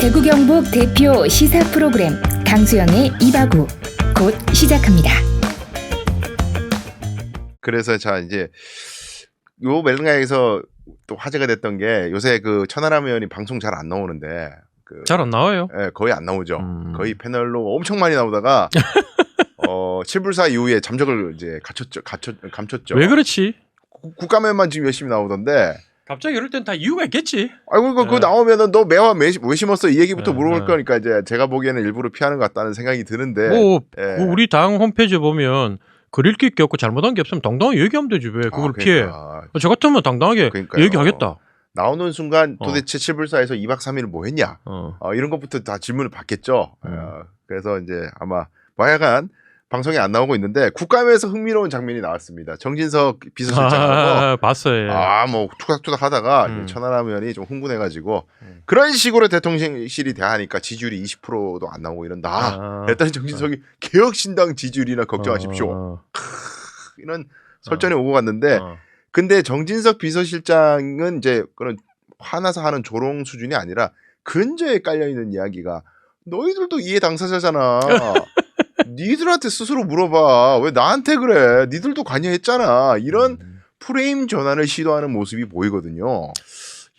대구 경북 대표 시사 프로그램 강수영의 이바구 곧 시작합니다. 그래서 자 이제 요 멜랑가에서 또 화제가 됐던 게 요새 그 천하람 의원이 방송 잘 안 나오는데 잘 안 나와요. 예, 거의 안 나오죠. 거의 패널로 엄청 많이 나오다가 7불사 이후에 잠적을 이제 감췄죠. 왜 그렇지? 국감에만 지금 열심히 나오던데. 갑자기 이럴 땐 다 이유가 있겠지. 아이고 그거 나오면은 너 매화 왜 심었어 이 얘기부터 물어볼 네. 거니까 이제 제가 보기에는 일부러 피하는 것 같다는 생각이 드는데. 뭐 예. 우리 당 홈페이지 보면 그릴 게 없고 잘못한 게 없으면 당당하게 얘기하면 되지 왜 그걸 피해? 저 같으면 당당하게 그러니까요. 얘기하겠다. 나오는 순간 도대체 7불사에서 2박 3일 뭐 했냐? 이런 것부터 다 질문을 받겠죠. 그래서 이제 아마 하여간 방송에 안 나오고 있는데 국감에서 흥미로운 장면이 나왔습니다. 정진석 비서실장하고 봤어요. 뭐 투닥투닥 하다가 천하람 의원이 좀 흥분해가지고 그런 식으로 대통령실이 대하니까 지지율이 20%도 안 나오고 이런다. 일단 정진석이 개혁신당 지지율이나 걱정하십시오. 이런 설전이 오고 갔는데 근데 정진석 비서실장은 이제 그런 화나서 하는 조롱 수준이 아니라 근저에 깔려있는 이야기가 너희들도 이해 당사자잖아. 니들한테 스스로 물어봐. 왜 나한테 그래? 니들도 관여했잖아. 이런 프레임 전환을 시도하는 모습이 보이거든요.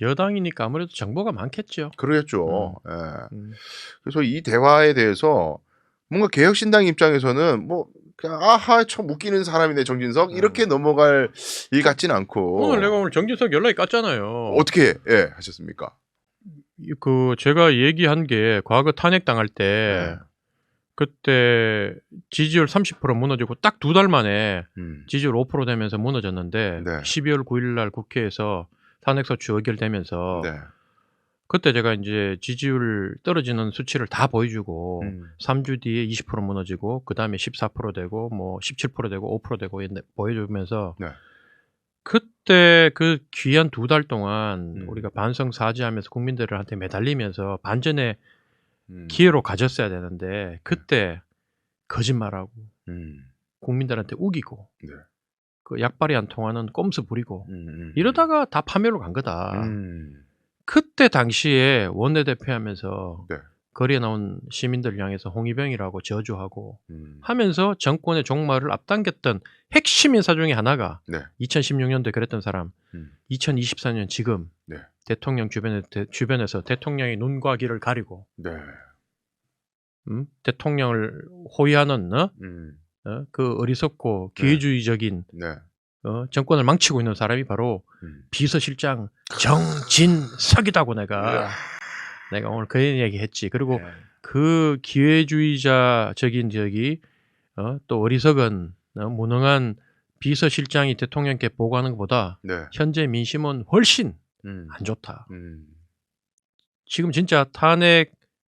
여당이니까 아무래도 정보가 많겠죠. 그러겠죠. 예. 그래서 이 대화에 대해서 뭔가 개혁신당 입장에서는 뭐 그냥 아하 참 웃기는 사람이네 정진석 이렇게 넘어갈 일 같진 않고. 오늘 정진석 연락이 깠잖아요. 어떻게 하셨습니까? 그 제가 얘기한 게 과거 탄핵 당할 때 그때 지지율 30% 무너지고 딱 2달 만에 지지율 5% 되면서 무너졌는데 12월 9일 날 국회에서 탄핵소추 의결되면서 그때 제가 이제 지지율 떨어지는 수치를 다 보여주고 3주 뒤에 20% 무너지고 그 다음에 14% 되고 뭐 17% 되고 5% 되고 보여주면서 그때 그 귀한 2달 동안 우리가 반성사죄하면서 국민들한테 매달리면서 반전의 기회로 가졌어야 되는데 그때 거짓말하고 국민들한테 우기고 그 약발이 안 통하는 꼼수 부리고 이러다가 다 파멸로 간 거다. 그때 당시에 원내대표 하면서 거리에 나온 시민들 향해서 홍위병이라고 저주하고 하면서 정권의 종말을 앞당겼던 핵심 인사 중에 하나가 2016년도에 그랬던 사람 2024년 지금 대통령 주변에서 대통령의 눈과 귀를 가리고 대통령을 호위하는 그 어리석고 기회주의적인 정권을 망치고 있는 사람이 바로 비서실장 정진석이다고 내가 오늘 그 얘기했지. 그리고 그 기회주의자적인 또 어리석은 무능한 비서실장이 대통령께 보고하는 것보다 현재 민심은 훨씬 안 좋다. 지금 진짜 탄핵의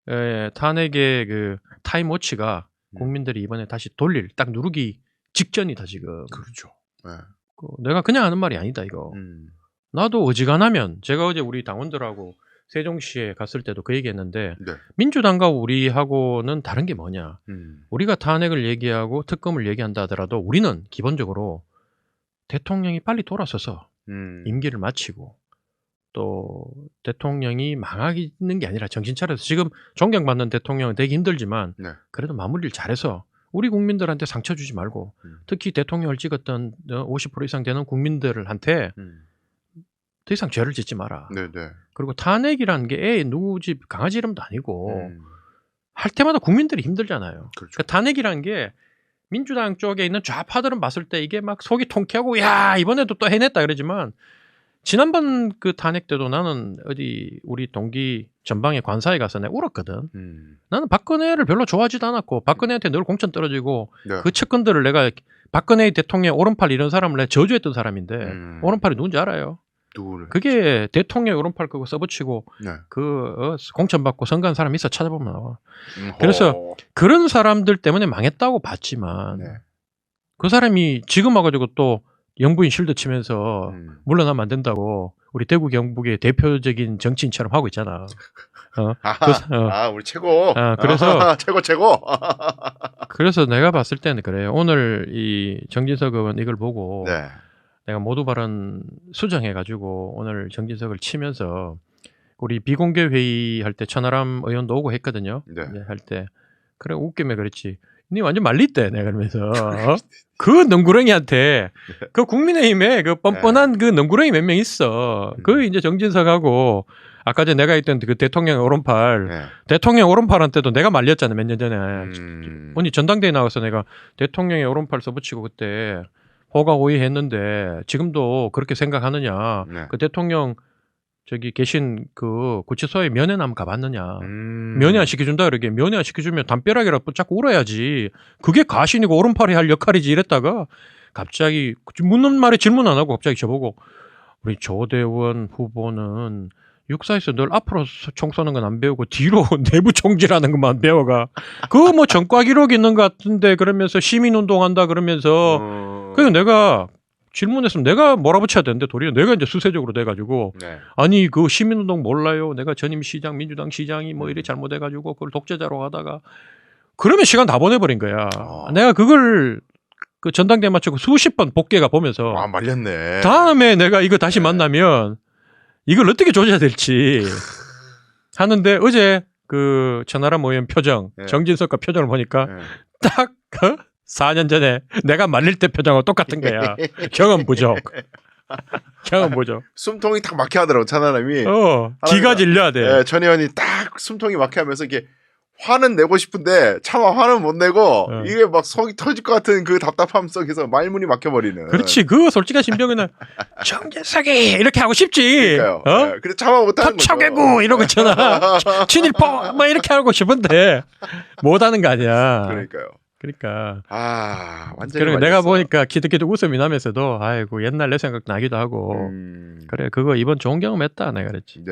그 타임워치가 국민들이 이번에 다시 돌릴 딱 누르기 직전이다 지금. 그렇죠. 내가 그냥 하는 말이 아니다 이거. 나도 어지간하면 제가 어제 우리 당원들하고 세종시에 갔을 때도 그 얘기했는데 민주당과 우리하고는 다른 게 뭐냐. 우리가 탄핵을 얘기하고 특검을 얘기한다 하더라도 우리는 기본적으로 대통령이 빨리 돌아서서 임기를 마치고 또 대통령이 망하는 게 아니라 정신 차려서 지금 존경받는 대통령은 되게 힘들지만 그래도 마무리를 잘해서 우리 국민들한테 상처 주지 말고 특히 대통령을 찍었던 50% 이상 되는 국민들한테 더 이상 죄를 짓지 마라. 그리고 탄핵이라는 게 누구 집 강아지 이름도 아니고 할 때마다 국민들이 힘들잖아요. 그러니까 탄핵이라는 게 민주당 쪽에 있는 좌파들은 봤을 때 이게 막 속이 통쾌하고 야 이번에도 또 해냈다 그러지만 지난번 그 탄핵 때도 나는 어디 우리 동기 전방에 관사에 가서 내가 울었거든. 나는 박근혜를 별로 좋아하지도 않았고 박근혜한테 늘 공천 떨어지고 그 측근들을 내가 박근혜 대통령 오른팔 이런 사람을 내가 저주했던 사람인데 오른팔이 누군지 알아요? 누구를? 그게 대통령 오른팔 그거 써붙이고 그 공천 받고 선거한 사람 있어 찾아보면 나와. 그래서 그런 사람들 때문에 망했다고 봤지만 그 사람이 지금 와가지고 또 영부인 실드 치면서 물러나면 안 된다고 우리 대구 경북의 대표적인 정치인처럼 하고 있잖아. 우리 최고. 그래서 최고. 그래서 내가 봤을 때는 그래요. 오늘 이 정진석 의원 이걸 보고 내가 모두 발언 수정해가지고 오늘 정진석을 치면서 우리 비공개 회의 할 때 천하람 의원도 오고 했거든요. 네. 네, 할 때 그래 웃기면 그렇지. 니 완전 말리대 내가 그러면서 그 능구렁이한테 그 국민의힘에 그 뻔뻔한 그 능구렁이 몇 명 있어. 그 이제 정진석하고 아까 전에 내가 했던 그 대통령 오른팔 네. 대통령 오른팔한테도 내가 말렸잖아 몇 년 전에. 언니 전당대회 나가서 내가 대통령의 오른팔 써붙이고 그때 호가호위했는데 지금도 그렇게 생각하느냐. 네. 그 대통령 저기 계신 그 구치소에 면회 한번 가봤느냐. 면회 안 시켜준다 그러게. 면회 안 시켜주면 담벼락이라도 자꾸 울어야지. 그게 가신이고 오른팔이 할 역할이지 이랬다가 갑자기 묻는 말에 질문 안 하고 갑자기 저보고 우리 조대원 후보는 육사에서 늘 앞으로 총 쏘는 건 안 배우고 뒤로 내부 총질하는 것만 배워가. 그거 뭐 전과 기록 있는 것 같은데 그러면서 시민운동한다 그러면서 그래서 내가 질문했으면 내가 몰아붙여야 되는데 도리어 내가 이제 수세적으로 돼가지고 네. 아니 그 시민운동 몰라요. 내가 전임 시장 민주당 시장이 뭐 이래 잘못해가지고 그걸 독재자로 하다가 그러면 시간 다 보내버린 거야. 내가 그걸 그 전당대회 마치고 수십 번 복귀가 보면서 아 말렸네. 다음에 내가 이거 다시 만나면 이걸 어떻게 조져야 될지 하는데 어제 그 천하람 의원 표정 네. 정진석과 표정을 보니까 네. 딱 4년 전에 내가 말릴 때 표정하고 똑같은 거야. 경험 부족. 경험 부족. 숨통이 딱 막혀 하더라고 천하람이. 기가 질려야 돼. 네, 전 의원이 딱 숨통이 막혀 하면서 이게 화는 내고 싶은데 차마 화는 못 내고 이게 막 속이 터질 것 같은 그 답답함 속에서 말문이 막혀버리는. 그렇지. 그 솔직한 심정은 정재석이 이렇게 하고 싶지. 그러니까요. 네, 근데 차마 못하는 거죠. 터쳐개구 이러고 있잖아. 친일포 뭐 이렇게 하고 싶은데 못하는 거 아니야. 그러니까요. 그러니까 완전히 그래 내가 보니까 기득기득 웃음이 나면서도 아이고 옛날 내 생각 나기도 하고 그래 그거 이번 좋은 경험했다 내가 그랬지. 네.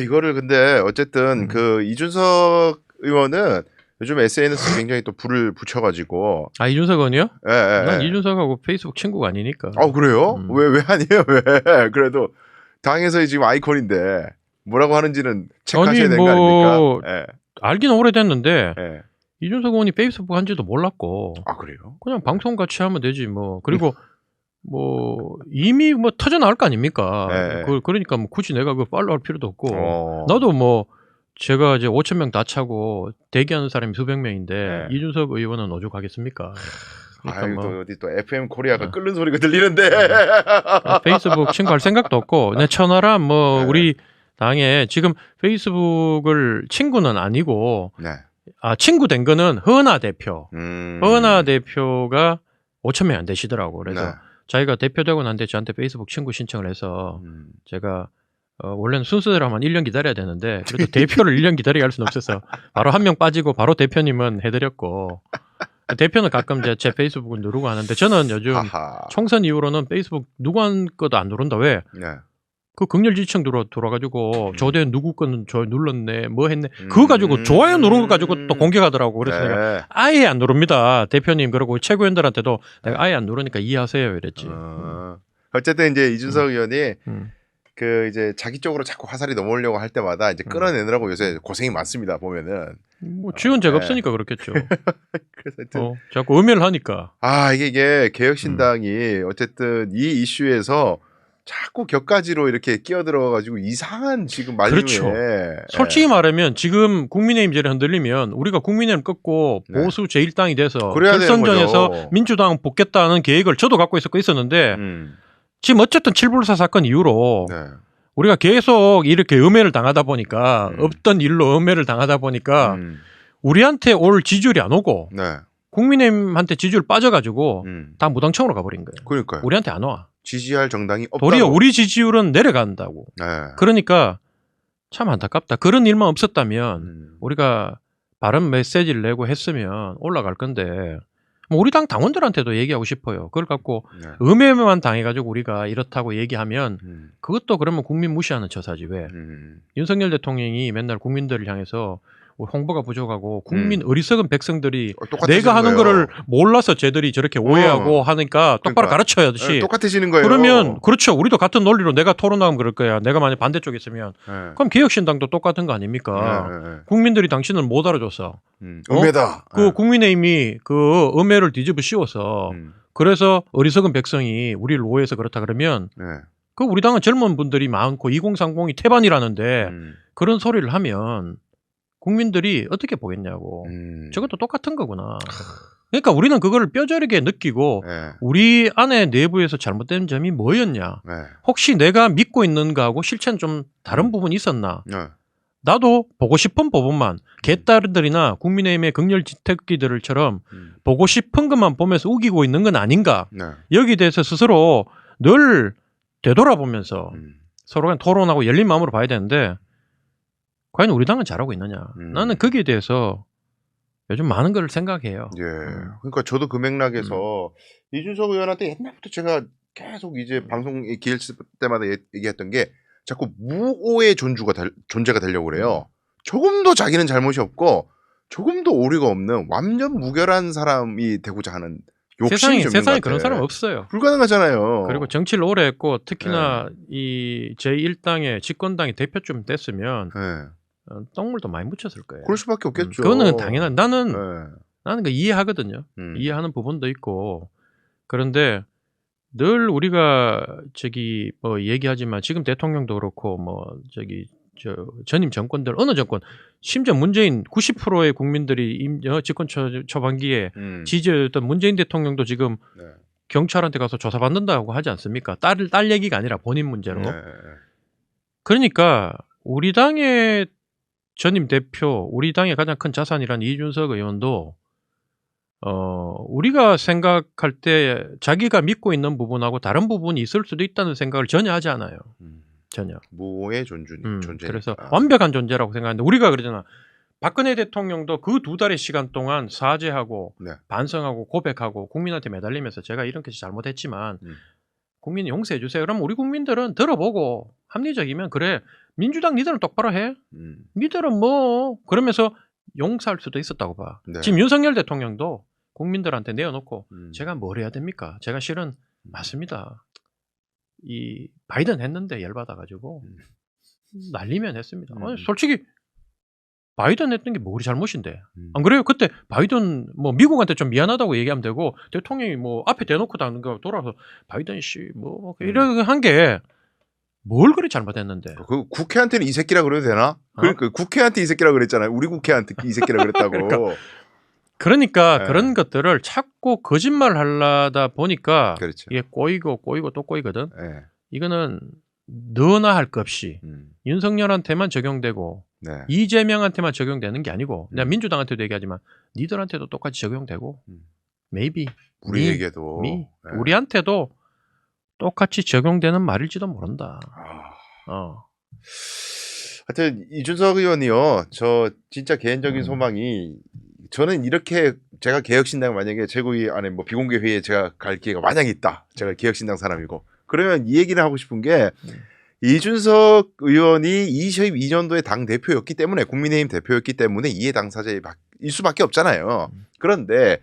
이거를 근데 어쨌든 그 이준석 의원은 요즘 SNS 굉장히 또 불을 붙여가지고. 이준석 의원이요? 예. 난 이준석하고 페이스북 친구가 아니니까. 그래요? 왜 아니에요? 왜? 그래도 당에서의 지금 아이콘인데 뭐라고 하는지는 체크하셔야 되는 거 아닙니까? 예. 알기는 오래됐는데. 예. 이준석 의원이 페이스북 한지도 몰랐고. 그래요? 그냥 방송 같이 하면 되지 뭐. 그리고 뭐 이미 뭐 터져 나올 거 아닙니까? 네. 그러니까 뭐 굳이 내가 그 팔로우할 필요도 없고. 나도 뭐 제가 이제 5,000명 다 차고 대기하는 사람이 수백 명인데 이준석 의원은 오죽하겠습니까? 그러니까 어디 또 FM 코리아가 끓는 소리가 들리는데. 페이스북 친구 할 생각도 없고. 내 천하람 뭐 우리 당에 지금 페이스북을 친구는 아니고. 친구 된 거는 허은하 대표. 허은하 대표가 5,000명이 안 되시더라고. 그래서 자기가 대표되고 난 뒤에 저한테 페이스북 친구 신청을 해서 제가 원래는 순서대로 하면 1년 기다려야 되는데 그래도 대표를 1년 기다리게 할 수는 없어서 바로 한 명 빠지고 바로 대표님은 해드렸고 대표는 가끔 제 페이스북을 누르고 하는데 저는 요즘 총선 이후로는 페이스북 누구 한 것도 안 누른다. 왜? 그 극렬 지지층 돌아가지고 조대 누구 거는 저 눌렀네 뭐 했네 그거 가지고 좋아요 누른 거 가지고 또 공격하더라고. 그래서 내가 아예 안 누릅니다 대표님. 그러고 최고위원들한테도 내가 아예 안 누르니까 이해하세요 이랬지. 어쨌든 이제 이준석 의원이 그 이제 자기 쪽으로 자꾸 화살이 넘어오려고 할 때마다 이제 끌어내느라고 요새 고생이 많습니다 보면은. 뭐 지원 제가 없으니까 그렇겠죠. 그래서 하여튼 자꾸 음해를 하니까. 이게 개혁신당이 어쨌든 이 이슈에서 자꾸 격가지로 이렇게 끼어들어가지고 이상한 지금 말씀에. 그렇죠. 솔직히 말하면 지금 국민의힘 제를 흔들리면 우리가 국민의힘 끊고 보수 제1당이 돼서 결선전에서 민주당 뽑겠다는 계획을 저도 갖고 있었는데 지금 어쨌든 7불사 사건 이후로 우리가 계속 이렇게 음해를 당하다 보니까 없던 일로 음해를 당하다 보니까 우리한테 올 지지율이 안 오고 국민의힘한테 지지율 빠져가지고 다 무당청으로 가버린 거예요. 그러니까요. 우리한테 안 와. 지지할 정당이 없다고. 도리어 우리 지지율은 내려간다고. 그러니까 참 안타깝다. 그런 일만 없었다면 우리가 바른 메시지를 내고 했으면 올라갈 건데 뭐 우리 당 당원들한테도 얘기하고 싶어요. 그걸 갖고 음해만 당해가지고 우리가 이렇다고 얘기하면 그것도 그러면 국민 무시하는 처사지. 왜? 윤석열 대통령이 맨날 국민들을 향해서 홍보가 부족하고 국민 어리석은 백성들이 내가 하는 거를 몰라서 쟤들이 저렇게 오해하고 하니까 똑바로 가르쳐야지. 똑같아지는 거예요. 그러면 그렇죠. 우리도 같은 논리로 내가 토론하면 그럴 거야. 내가 만약 반대쪽에 있으면 그럼 개혁신당도 똑같은 거 아닙니까? 국민들이 당신을 못 알아줬어. 음해다. 그 국민의힘이 그 음해를 뒤집어 씌워서 그래서 어리석은 백성이 우리를 오해해서 그렇다 그러면 그 우리 당은 젊은 분들이 많고 2030이 태반이라는데 그런 소리를 하면 국민들이 어떻게 보겠냐고. 저것도 똑같은 거구나. 그러니까 우리는 그걸 뼈저리게 느끼고 우리 안에 내부에서 잘못된 점이 뭐였냐. 혹시 내가 믿고 있는 거하고 실체는 좀 다른 부분이 있었나. 나도 보고 싶은 부분만 개딸들이나 국민의힘의 극렬 지태기들처럼 보고 싶은 것만 보면서 우기고 있는 건 아닌가. 여기에 대해서 스스로 늘 되돌아보면서 서로 그냥 토론하고 열린 마음으로 봐야 되는데 과연 우리 당은 잘하고 있느냐. 나는 거기에 대해서 요즘 많은 걸 생각해요. 예. 그러니까 저도 그 맥락에서 이준석 의원한테 옛날부터 제가 계속 이제 방송 기회 있을 때마다 얘기했던 게 자꾸 무오의 존재가 되려고 그래요. 조금도 자기는 잘못이 없고 조금도 오류가 없는 완전 무결한 사람이 되고자 하는 욕심이 좀 있는 것 세상에 같아. 그런 사람 없어요. 불가능하잖아요. 그리고 정치를 오래 했고 특히나 이 제1당의 집권당의 대표쯤 됐으면 똥물도 많이 묻혔을 거예요. 그럴 수밖에 없겠죠. 그거는 당연한. 나는 그 이해하거든요. 이해하는 부분도 있고. 그런데 늘 우리가 저기 뭐 얘기하지만 지금 대통령도 그렇고 뭐 저기 전임 정권들 어느 정권 심지어 문재인 90%의 국민들이 집권 초반기에 지지했던 문재인 대통령도 지금 경찰한테 가서 조사받는다고 하지 않습니까? 딸 얘기가 아니라 본인 문제로. 그러니까 우리 당의 전임 대표, 우리 당의 가장 큰 자산이란 이준석 의원도 우리가 생각할 때 자기가 믿고 있는 부분하고 다른 부분이 있을 수도 있다는 생각을 전혀 하지 않아요. 전혀. 무오의 존재. 그래서 완벽한 존재라고 생각하는데 우리가 그러잖아. 박근혜 대통령도 그 2달의 시간 동안 사죄하고 반성하고 고백하고 국민한테 매달리면서 제가 이렇게 잘못했지만 국민 용서해 주세요. 그럼 우리 국민들은 들어보고 합리적이면 그래. 민주당 니들은 똑바로 해. 니들은 뭐 그러면서 용서할 수도 있었다고 봐. 지금 윤석열 대통령도 국민들한테 내어놓고 제가 뭘 해야 됩니까? 제가 실은 맞습니다. 이 바이든 했는데 열받아가지고 날리면 했습니다. 아니, 솔직히 바이든 했던 게 뭐 우리 잘못인데 안 그래요? 그때 바이든 뭐 미국한테 좀 미안하다고 얘기하면 되고 대통령이 뭐 앞에 대놓고 다는 거 돌아서 바이든 씨 뭐 이렇게 한 게 뭘 그리 잘못했는데? 그 국회한테는 이 새끼라 그래도 되나? 그러니까 국회한테 이 새끼라 그랬잖아요. 우리 국회한테 이 새끼라 그랬다고. 그러니까 그런 것들을 자꾸 거짓말 하려다 보니까 이게 꼬이고 또 꼬이거든. 이거는 너나 할 것 없이 윤석열한테만 적용되고 이재명한테만 적용되는 게 아니고 내가 민주당한테도 얘기하지만 니들한테도 똑같이 적용되고 maybe 우리에게도 우리한테도 똑같이 적용되는 말일지도 모른다. 하여튼 이준석 의원이요. 저 진짜 개인적인 소망이 저는 이렇게 제가 개혁신당 만약에 최고위 안에 뭐 비공개 회의에 제가 갈 기회가 만약에 있다. 제가 개혁신당 사람이고 그러면 이 얘기를 하고 싶은 게 이준석 의원이 22년도에 당 대표였기 때문에 국민의힘 대표였기 때문에 이해 당사자일 수밖에 없잖아요. 그런데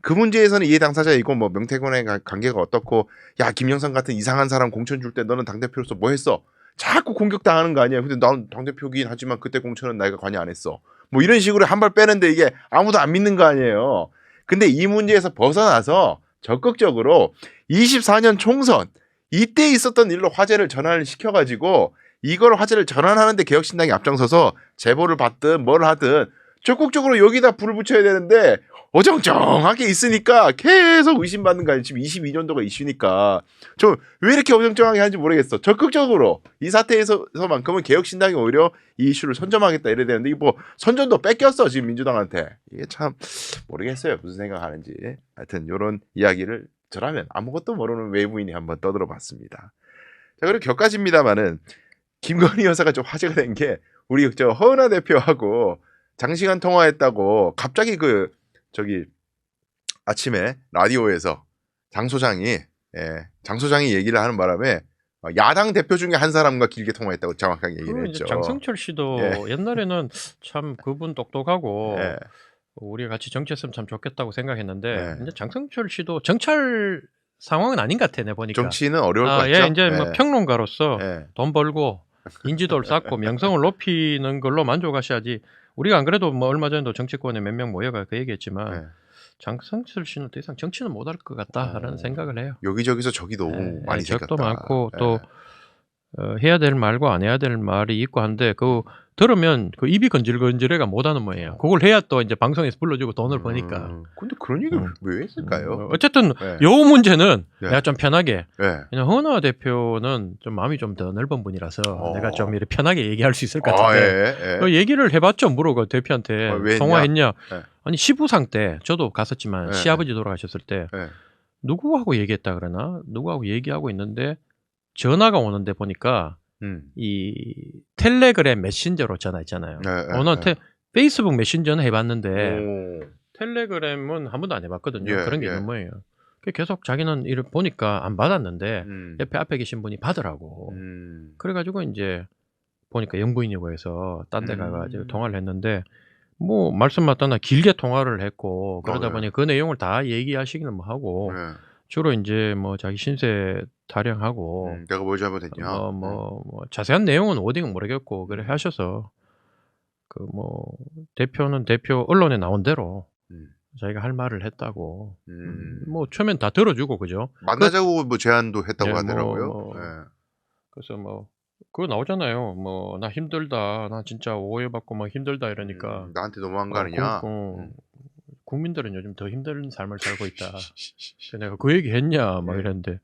그 문제에서는 이해 당사자이고 뭐 명태균의 관계가 어떻고 야 김영삼 같은 이상한 사람 공천 줄 때 너는 당대표로서 뭐 했어? 자꾸 공격당하는 거 아니야. 근데 난 당대표긴 하지만 그때 공천은 내가 관여 안 했어. 뭐 이런 식으로 한 발 빼는데 이게 아무도 안 믿는 거 아니에요. 근데 이 문제에서 벗어나서 적극적으로 24년 총선 이때 있었던 일로 화제를 전환을 시켜가지고 이걸 화제를 전환하는데 개혁신당이 앞장서서 제보를 받든 뭘 하든 적극적으로 여기다 불을 붙여야 되는데 어정쩡하게 있으니까 계속 의심받는 거 아니에요. 지금 22년도가 이슈니까 좀 왜 이렇게 어정쩡하게 하는지 모르겠어. 적극적으로 이 사태에서만큼은 개혁신당이 오히려 이 이슈를 선점하겠다 이래야 되는데 이거 뭐 선전도 뺏겼어 지금 민주당한테. 이게 참 모르겠어요 무슨 생각하는지. 하여튼 이런 이야기를 저라면 아무것도 모르는 외부인이 한번 떠들어봤습니다. 자 그리고 격가집니다만은 김건희 여사가 좀 화제가 된 게 우리 저 허은하 대표하고 장시간 통화했다고 갑자기 그 저기 아침에 라디오에서 장 소장이 얘기를 하는 바람에 야당 대표 중에 한 사람과 길게 통화했다고 정확하게 얘기를 했죠. 장성철 씨도 옛날에는 참 그분 똑똑하고 우리가 같이 정치했으면 참 좋겠다고 생각했는데 이제 장성철 씨도 정찰 상황은 아닌 것 같아 내 보니까. 정치는 어려울 것 같죠. 이제 뭐 평론가로서 돈 벌고 인지도를 쌓고 명성을 높이는 걸로 만족하셔야지. 우리가 안 그래도 뭐 얼마 전에도 정치권에 몇 명 모여가 그 얘기했지만 장성철 씨는 더 이상 정치는 못할 것 같다라는 생각을 해요. 여기저기서 적이 너무 많이 생겼다. 적도 많고 또 해야 될 말과 안 해야 될 말이 있고 한데 그 들으면 그 입이 건질건질해가 못하는 모양이에요. 그걸 해야 또 이제 방송에서 불러주고 돈을 버니까. 근데 그런 얘기를 왜 했을까요? 어쨌든 요 문제는 내가 좀 편하게. 네. 그냥 허은하 대표는 좀 마음이 좀 더 넓은 분이라서 내가 좀 이렇게 편하게 얘기할 수 있을 것 같은데 그 얘기를 해봤죠. 물어가 대표한테 통화했냐. 아니 시부상 때 저도 갔었지만 시아버지 돌아가셨을 때 누구하고 얘기했다 그러나 누구하고 얘기하고 있는데 전화가 오는데 보니까 이 텔레그램 메신저로 전화 있잖아요. 오늘 페이스북 메신저는 해봤는데 텔레그램은 한 번도 안 해봤거든요. 그런 게 있는 모양이에요. 계속 자기는 이를 보니까 안 받았는데 옆에 앞에 계신 분이 받으라고. 그래가지고 이제 보니까 영부인이고 해서 딴 데 가가지고 통화를 했는데 뭐 말씀 맞다나 길게 통화를 했고 그러다 보니 그 내용을 다 얘기하시기는 뭐 하고 주로 이제 뭐 자기 신세 타령하고 내가 뭘 잘못했냐 뭐 자세한 내용은 어디는 모르겠고 그래 하셔서 그 뭐 대표는 대표 언론에 나온 대로 자기가 할 말을 했다고 뭐 처음엔 다 들어주고 그죠 만나자고 뭐 제안도 했다고 하더라고요. 그래서 뭐 그거 나오잖아요. 뭐 나 힘들다 나 진짜 오해받고 막 힘들다 이러니까 나한테 너무한 거 아니냐. 국민들은 요즘 더 힘든 삶을 살고 있다. 내가 그 얘기 했냐 막 이랬는데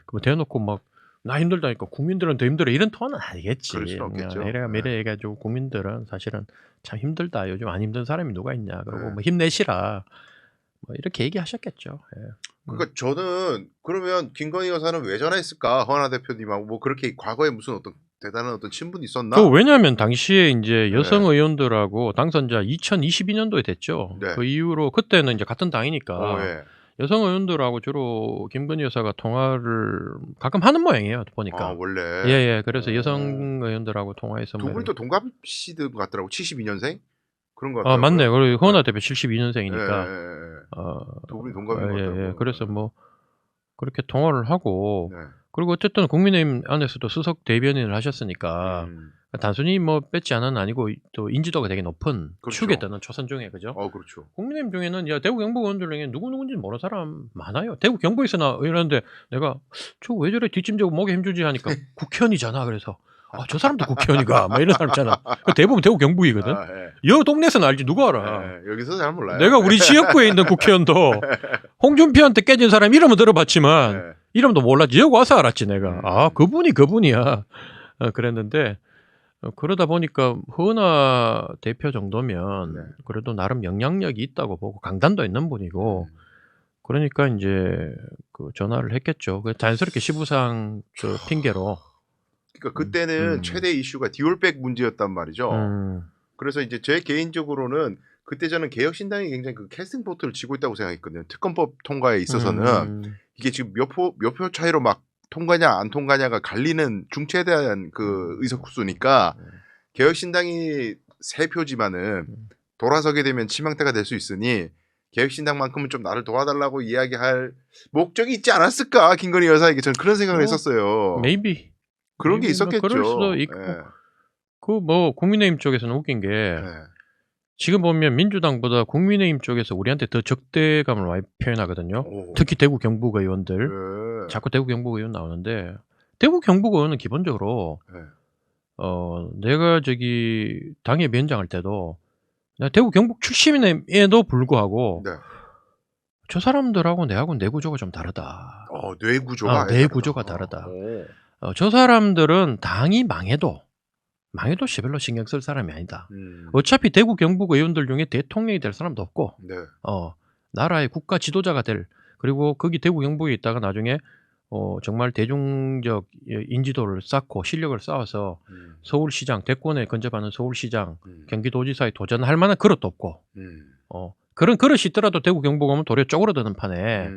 그 대놓고 막 나 힘들다니까 국민들은 더 힘들어 이런 톤은 아니겠지. 그럴 수는 없겠죠. 내가 미래 얘기해가지고 국민들은 사실은 참 힘들다. 요즘 안 힘든 사람이 누가 있냐. 그리고 뭐 힘내시라. 뭐 이렇게 얘기하셨겠죠. 그러니까 저는 그러면 김건희 여사는 왜 전화했을까? 허은하 대표님하고 뭐 그렇게 과거에 무슨 어떤 대단한 어떤 친분이 있었나? 왜냐하면 당시에 이제 여성 의원들하고 당선자 2022년도에 됐죠. 그 이후로 그때는 이제 같은 당이니까 여성 의원들하고 주로 김건희 여사가 통화를 가끔 하는 모양이에요. 보니까. 원래. 그래서 여성 의원들하고 통화해서 두 분이 또 동갑시들 같더라고. 72년생? 그런 거 같더라고요. 맞네. 그리고 허은하 대표 72년생이니까. 두 분이 동갑인 것 같더라고요. 그래서 뭐 그렇게 통화를 하고 그리고 어쨌든 국민의힘 안에서도 수석 대변인을 하셨으니까 단순히 뭐 뺏지 않은 아니고 또 인지도가 되게 높은 축에 드는 초선 중에 그죠? 그렇죠. 국민의힘 중에는 야 대구 경북 의원들 중에 누군지 모르는 사람 많아요. 대구 경북에서나 이러는데 내가 저 왜 저래 뒷짐지고 목에 힘주지 하니까 국회의원이잖아. 그래서 저 사람도 국회의원이가 막 이런 사람 있잖아. 대부분 대구 경북이거든. 여 동네에서는 알지 누가 알아. 여기서 잘 몰라요. 내가 우리 지역구에 있는 국회의원도 홍준표한테 깨진 사람 이름은 들어봤지만 이름도 몰랐지. 여기 와서 알았지 내가. 그분이야. 그랬는데 그러다 보니까 허은하 대표 정도면 그래도 나름 영향력이 있다고 보고 강단도 있는 분이고 그러니까 이제 그 전화를 했겠죠. 자연스럽게 시부상 그 핑계로. 그러니까 그때는 최대 이슈가 디올백 문제였단 말이죠. 그래서 이제 제 개인적으로는 그때 저는 개혁신당이 굉장히 그 캐스팅 보트를 쥐고 있다고 생각했거든요. 특검법 통과에 있어서는 이게 지금 몇 표 차이로 막 통과냐 안 통과냐가 갈리는 중체대한 그 의석수니까 개혁신당이 3표지만은 돌아서게 되면 치명타가 될 수 있으니 개혁신당만큼은 좀 나를 도와달라고 이야기할 목적이 있지 않았을까 김건희 여사에게 저는 그런 생각을 했었어요. Maybe 그런 게 있었겠죠. 그럴 수도 있고 그 뭐 국민의힘 쪽에서는 웃긴 게 지금 보면 민주당보다 국민의힘 쪽에서 우리한테 더 적대감을 많이 표현하거든요. 특히 대구 경북 의원들. 자꾸 대구 경북 의원 나오는데 대구 경북 의원은 기본적으로 내가 저기 당협 위원장할 때도 내가 대구 경북 출신임에도 불구하고 저 사람들하고 내하고 뇌 구조가 좀 다르다. 뇌 구조가? 뇌 구조가 다르다. 저 사람들은 당이 망해도 별로 신경 쓸 사람이 아니다. 어차피 대구 경북 의원들 중에 대통령이 될 사람도 없고 나라의 국가 지도자가 될 그리고 거기 대구 경북에 있다가 나중에 정말 대중적 인지도를 쌓고 실력을 쌓아서 서울시장 대권에 근접하는 서울시장 경기도지사에 도전할 만한 그릇도 없고 그런 그릇이 있더라도 대구 경북 오면 도리어 쪼그러드는 판에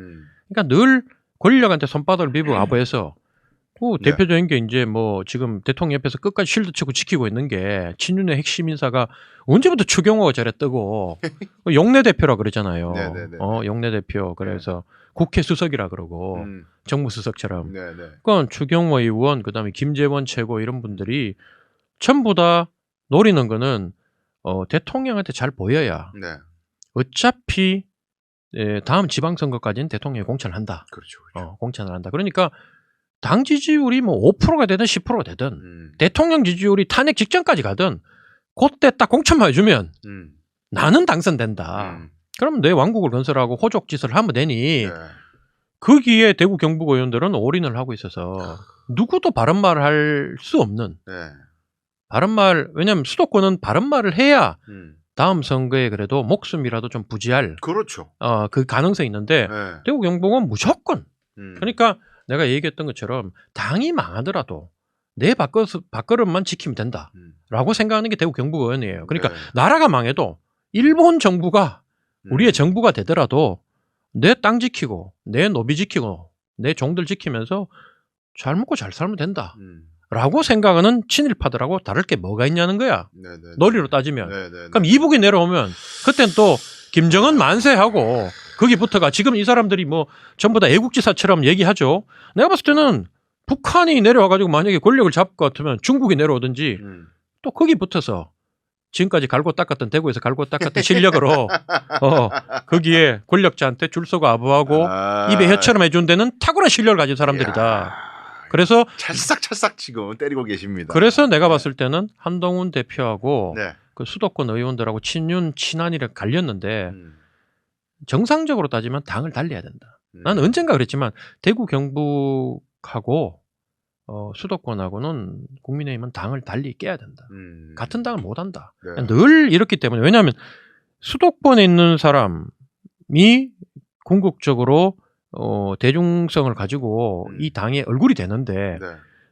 그러니까 늘 권력한테 손바닥을 비비고 아부해서 대표적인 게 이제 뭐 지금 대통령 옆에서 끝까지 쉴드 치고 지키고 있는 게 친윤의 핵심 인사가 언제부터 추경호가 저래 뜨고 용내 대표라 그러잖아요. 용내 대표 그래서 국회 수석이라 그러고 정무 수석처럼. 그러니까 추경호 의원 그다음에 김재원 최고 이런 분들이 전부 다 노리는 거는 대통령한테 잘 보여야 어차피 다음 지방선거까지는 대통령이 공천을 한다. 그렇죠. 공천을 한다. 그러니까 당 지지율이 뭐 5%가 되든 10%가 되든 대통령 지지율이 탄핵 직전까지 가든 그때 딱 공천만 해주면 나는 당선된다. 그럼 내 왕국을 건설하고 호족짓을 하면 되니 네. 거기에 대구 경북 의원들은 올인을 하고 있어서 누구도 바른말을 할 수 없는 네. 바른말, 왜냐하면 수도권은 바른말을 해야 다음 선거에 그래도 목숨이라도 좀 부지할 그렇죠. 그 가능성이 있는데 네. 대구 경북은 무조건 그러니까 내가 얘기했던 것처럼 당이 망하더라도 내 밥그릇만 지키면 된다라고 생각하는 게 대구 경북 의원이에요. 그러니까 네. 나라가 망해도 일본 정부가 우리의 정부가 되더라도 내 땅 지키고 내 노비 지키고 내 종들 지키면서 잘 먹고 잘 살면 된다라고 생각하는 친일파들하고 다를 게 뭐가 있냐는 거야. 네네. 논리로 따지면. 네네. 그럼 이북이 내려오면 그땐 또 김정은 만세하고 거기부터가 지금 이 사람들이 뭐 전부 다 애국지사처럼 얘기하죠. 내가 봤을 때는 북한이 내려와가지고 만약에 권력을 잡을 것 같으면 중국이 내려오든지 또 거기 붙어서 지금까지 갈고 닦았던 대구에서 갈고 닦았던 실력으로 거기에 권력자한테 줄 서고 아부하고 입에 혀처럼 해준 데는 탁월한 실력을 가진 사람들이다. 이야. 그래서 찰싹찰싹 지금 때리고 계십니다. 그래서 내가 봤을 때는 한동훈 대표하고 네. 그 수도권 의원들하고 친윤 친한이를 갈렸는데 정상적으로 따지면 당을 달리해야 된다. 나는 언젠가 그랬지만 대구 경북하고 수도권하고는 국민의힘은 당을 달리 깨야 된다. 같은 당을 못 한다. 네. 늘 이렇기 때문에 왜냐하면 수도권에 있는 사람이 궁극적으로 대중성을 가지고 이 당의 얼굴이 되는데 네.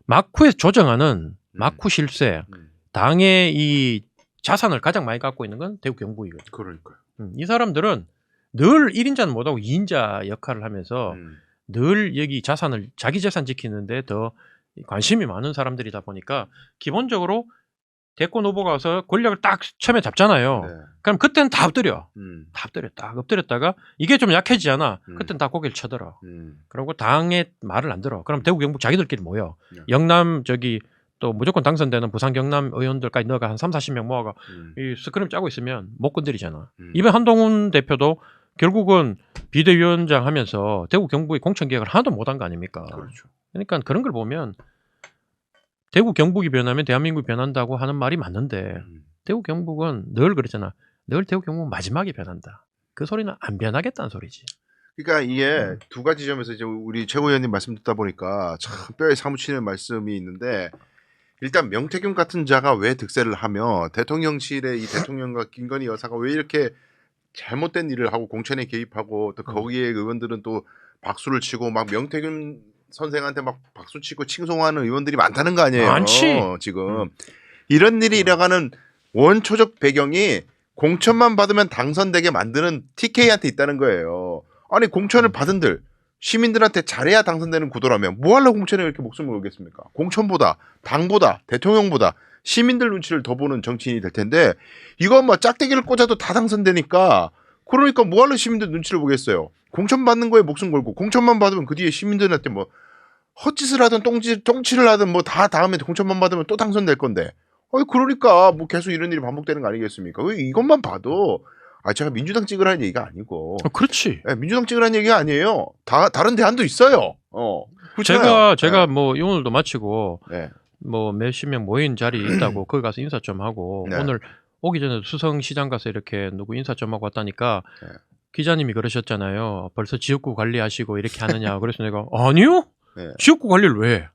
막후에 조정하는 막후 실세 당의 이 자산을 가장 많이 갖고 있는 건 대구 경북이거든요. 그러니까요. 이 사람들은 늘 1인자는 못하고 2인자 역할을 하면서 늘 여기 자산을 자기 재산 지키는데 더 관심이 많은 사람들이다 보니까 기본적으로 대권 후보가 와서 권력을 딱 처음에 잡잖아요. 네. 그럼 그때는 다 엎드려. 다 엎드려. 딱 엎드렸다가 이게 좀 약해지잖아. 그때는 다 고개를 쳐들어. 그리고 당의 말을 안 들어. 그럼 대구 경북 자기들끼리 모여. 네. 영남 저기 또 무조건 당선되는 부산 경남 의원들까지 넣어가 한 3-40명 모아가 이 스크림 짜고 있으면 못 건드리잖아. 이번 한동훈 대표도 결국은 비대위원장 하면서 대구 경북의 공천 개혁을 하나도 못한 거 아닙니까? 그렇죠. 그러니까 그런 걸 보면 대구 경북이 변하면 대한민국이 변한다고 하는 말이 맞는데 대구 경북은 늘 그랬잖아. 늘 대구 경북은 마지막에 변한다. 그 소리는 안 변하겠다는 소리지. 그러니까 이게 두 가지 점에서 이제 우리 최고위원님 말씀 듣다 보니까 참 뼈에 사무치는 말씀이 있는데 일단 명태균 같은 자가 왜 득세를 하며 대통령실의 이 대통령과 김건희 여사가 왜 이렇게 잘못된 일을 하고 공천에 개입하고 또 거기에 의원들은 또 박수를 치고 막 명태균 선생한테 막 박수 치고 칭송하는 의원들이 많다는 거 아니에요. 많지. 지금 이런 일이 일어나는 원초적 배경이 공천만 받으면 당선되게 만드는 TK한테 있다는 거예요. 아니 공천을 받은들 시민들한테 잘해야 당선되는 구도라면 뭐하려고 공천에 이렇게 목숨을 걸겠습니까? 공천보다 당보다 대통령보다 시민들 눈치를 더 보는 정치인이 될 텐데 이건 뭐 짝대기를 꽂아도 다 당선되니까 그러니까 뭐하러 시민들 눈치를 보겠어요. 공천 받는 거에 목숨 걸고 공천만 받으면 그 뒤에 시민들한테 뭐 헛짓을 하든 똥치를 하든 뭐 다 다음에 공천만 받으면 또 당선될 건데 그러니까 뭐 계속 이런 일이 반복되는 거 아니겠습니까? 왜 이것만 봐도 제가 민주당 찍으라는 얘기가 아니고 그렇지. 네, 민주당 찍으라는 얘기가 아니에요. 다른 대안도 있어요. 제가 뭐 오늘도 마치고 네. 뭐 몇십 명 모인 자리 있다고 거기 가서 인사 좀 하고 네. 오늘 오기 전에 수성시장 가서 이렇게 누구 인사 좀 하고 왔다니까 네. 기자님이 그러셨잖아요. 벌써 지역구 관리하시고 이렇게 하느냐. 그래서 내가 아니요. 네. 지역구 관리를 왜 해?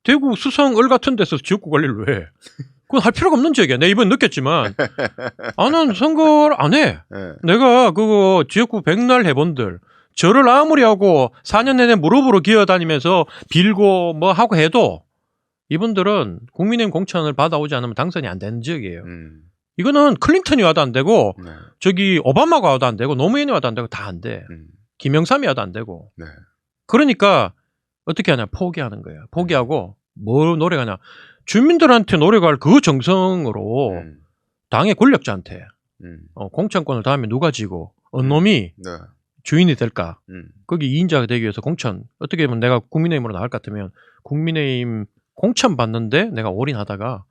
대구 수성 을 같은 데서 지역구 관리를 왜 해? 그건 할 필요가 없는 지역이야. 내가 이번에 느꼈지만 나는 선거를 안 해. 네. 내가 그거 지역구 백날 해본들 저를 아무리 하고 4년 내내 무릎으로 기어다니면서 빌고 뭐 하고 해도 이분들은 국민의힘 공천을 받아오지 않으면 당선이 안 되는 지역이에요. 이거는 클린턴이 와도 안 되고 네. 저기 오바마가 와도 안 되고 노무현이 와도 안 되고 다 안 돼. 김영삼이 와도 안 되고. 네. 그러니까 어떻게 하냐. 포기하는 거야. 포기하고 뭐 노력하냐. 주민들한테 노력할 그 정성으로 당의 권력자한테 공천권을 다음에 누가 지고 어느 놈이 네. 주인이 될까. 거기 2인자가 되기 위해서 공천. 어떻게 보면 내가 국민의힘으로 나갈 것 같으면 국민의힘 공천 받는데 내가 올인하다가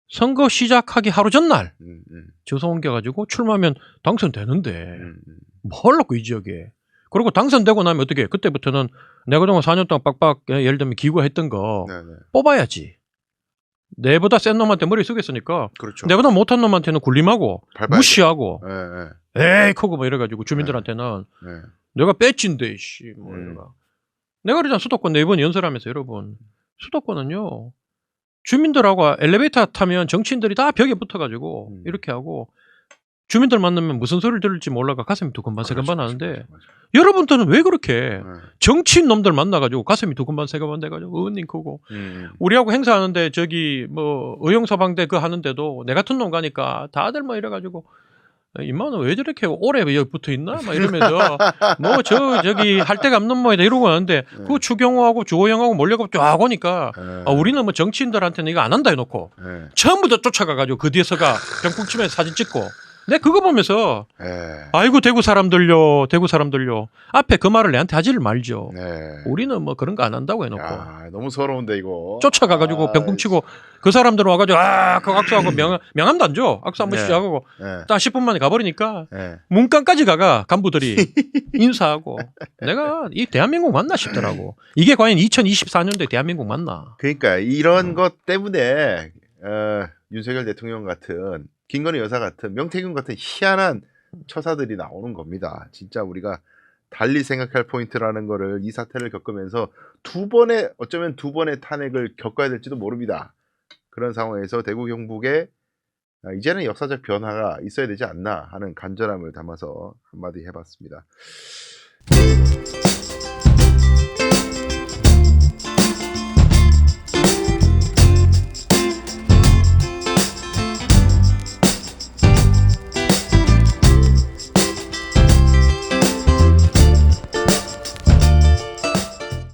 선거 시작하기 하루 전날 주소 옮겨가지고 출마하면 당선되는데 뭘 놓고 이 지역에. 그리고 당선되고 나면 어떻게 그때부터는 내가 그동안 4년 동안 빡빡 예를 들면 기고했던 거 네네. 뽑아야지. 내보다 센 놈한테 머리 숙였으니까 그렇죠. 내보다 못한 놈한테는 굴림하고 밟아야죠. 무시하고 네, 에이 크고 뭐 이래가지고 주민들한테는 네. 내가 배치인데 씨 뭐 이러나. 내가 그러잖아 수도권 4번 연설하면서 여러분 수도권은요 주민들하고 엘리베이터 타면 정치인들이 다 벽에 붙어가지고 이렇게 하고 주민들 만나면 무슨 소리를 들을지 몰라가 가슴이 두근반세근반 하는데 여러분들은 왜 그렇게 정치인 놈들 만나가지고 가슴이 두근반 세근반 돼가지고 은닝 크고 우리하고 행사하는데 저기 뭐 의용소방대 그 하는데도 내 같은 놈 가니까 다들 뭐 이래가지고 임마는 왜 저렇게 오래 여기 붙어 있나 막 이러면서 뭐 저기 할 데가 없는 모이다 이러고 하는데 그 추경호하고 주호영하고 몰려가 쫙 오니까 우리는 뭐 정치인들한테는 이거 안 한다 해놓고 전부 다 쫓아가가지고 그 뒤에서가 병풍치면서 사진 찍고 내 그거 보면서 아이고 대구 사람들요 앞에 그 말을 내한테 하지를 말죠. 우리는 뭐 그런 거 안 한다고 해놓고 야, 너무 서러운데 이거 쫓아가가지고 병풍치고 그 사람들 와가지고 그 악수하고 명함도 안 줘. 악수 한 번씩 하고 딱 10분 만에 가버리니까 문간까지 가가 간부들이 인사하고 내가 이 대한민국 맞나 싶더라고. 이게 과연 2024년도에 대한민국 맞나. 그러니까 이런 것 때문에 윤석열 대통령 같은 김건희 여사 같은 명태균 같은 희한한 처사들이 나오는 겁니다. 진짜 우리가 달리 생각할 포인트라는 거를 이 사태를 겪으면서 어쩌면 두 번의 탄핵을 겪어야 될지도 모릅니다. 그런 상황에서 대구 경북에 이제는 역사적 변화가 있어야 되지 않나 하는 간절함을 담아서 한마디 해봤습니다.